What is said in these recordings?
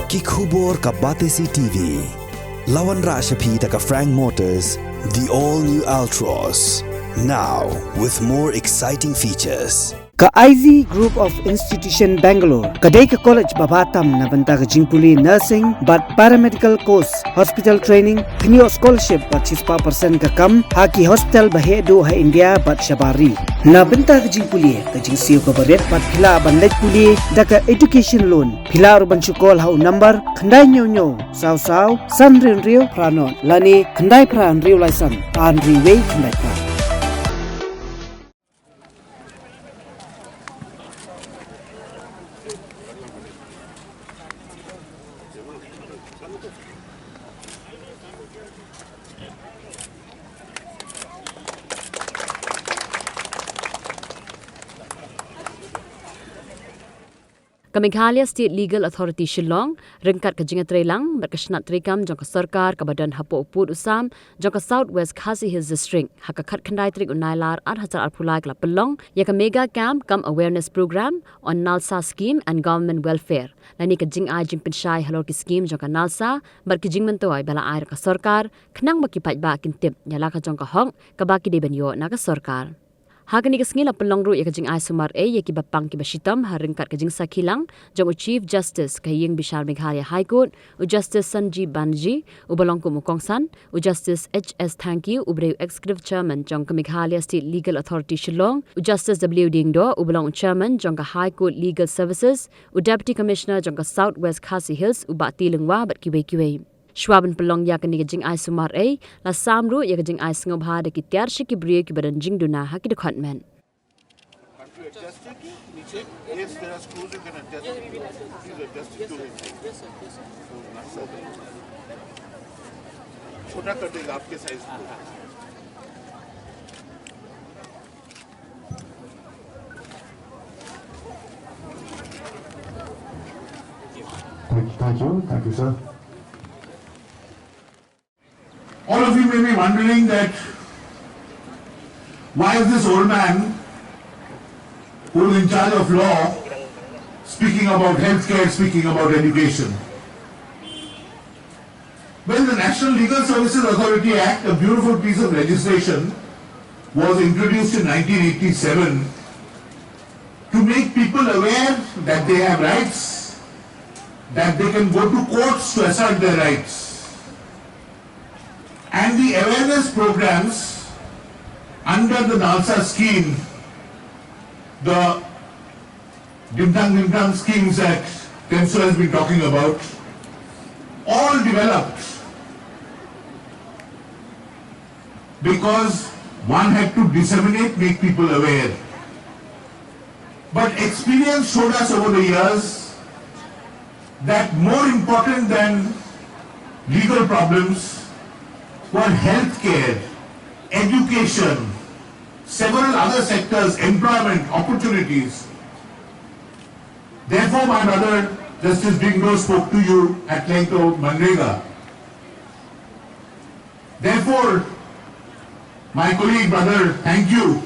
Kikubor ka Batesi TV. Lawan Rashapi taka Frank Motors, the all-new Altros. Now with more exciting features. Ka IZ Group of Institution Bangalore, Kadai ka College Babatam na banta ka Jingpuli Nursing, but Paramedical Course, Hospital Training, Pinyo Scholarship but 6% ka kam, Haki Hospital Bahedo ha India but Shabari. Na banta ka Jingpuli, ka Jingsiyo ka Baret but Pila Banlet Puli, Daka Education Loan, Pila Urban Chukol hau number, Kandai Nyo Sao Sao, San Rio Pranon, Lani, Kandai Pran Rio Laisan, Pan Riway Kandai Pran. Meghalaya State Legal Authority Shillong, Ringkat ka Jingatrelang, Berkashnat Trikam, Jongka Sorkar, Kabadan Hapo Upud Usam, Jongka Southwest Khasi Hills District, Hakakat Kandai Trik Unailar, Adhatar Arpulai Klapelong, Yaka Mega Camp, Come Awareness Program on Nalsa Scheme and Government Welfare. Lani ka Jing Ai Jing Pinshai Halorki Scheme, Jongka Nalsa, Barki Jing Mentoy, Bala Air ka Sorkar, Knang Baki Paitbah Kintip, Yalaka Jongka Hong, Kabaki Debenyo, Naga Sorkar. Hagani kasngila pelongru ya kajing ai sumar ya ki bapang ki bashitam haringkat kajing sakilang jong Chief Justice kahiyeng Bishar Meghalaya High Court u Justice Sanjeev Banerjee u balongku mukongsan u Justice HS Thank you u Breu Executive Chairman jong Meghalaya State Legal Authority Shillong u Justice W Dingdo u balong Chairman jong High Court Legal Services u Deputy Commissioner jong South West Khasi Hills u Bati Lengwa bat kiwe Schwaben pelong ya kani kajing ai sumar la samru ya kajing ai sngobha de ki tyar shiki brie ki badan jing duna ha ki department. Yes, there are screws you can adjust. Please adjust it to it. छोटा कर देगा आपके size को. Thank you, sir. All of you may be wondering that why is this old man who is in charge of law speaking about healthcare, speaking about education? Well, the National Legal Services Authority Act, a beautiful piece of legislation, was introduced in 1987 to make people aware that they have rights, that they can go to courts to assert their rights. And the awareness programs under the NALSA scheme, the dim-dum schemes that Tenso has been talking about, all developed because one had to disseminate, make people aware. But experience showed us over the years that more important than legal problems were healthcare, education, several other sectors, employment, opportunities. Therefore, my brother, Justice Dingdo, spoke to you at length of Manrega. Therefore, my colleague, brother, thank you,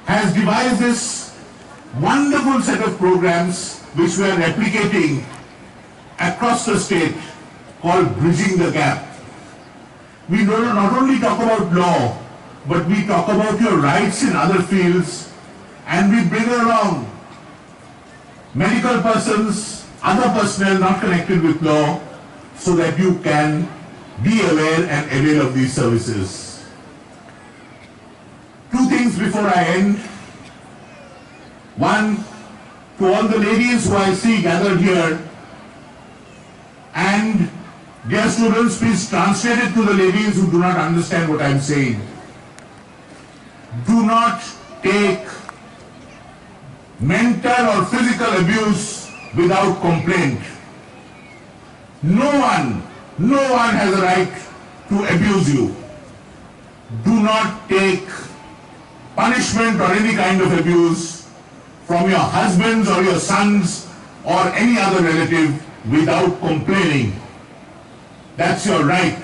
has devised this wonderful set of programs which we are replicating across the state called Bridging the Gap. We not only talk about law, but we talk about your rights in other fields, and we bring along medical persons, other personnel not connected with law, so that you can be aware and avail of these services. Two things before I end. One, to all the ladies who I see gathered here, and dear students, please translate it to the ladies who do not understand what I am saying. Do not take mental or physical abuse without complaint. No one has a right to abuse you. Do not take punishment or any kind of abuse from your husbands or your sons or any other relative without complaining. That's your right.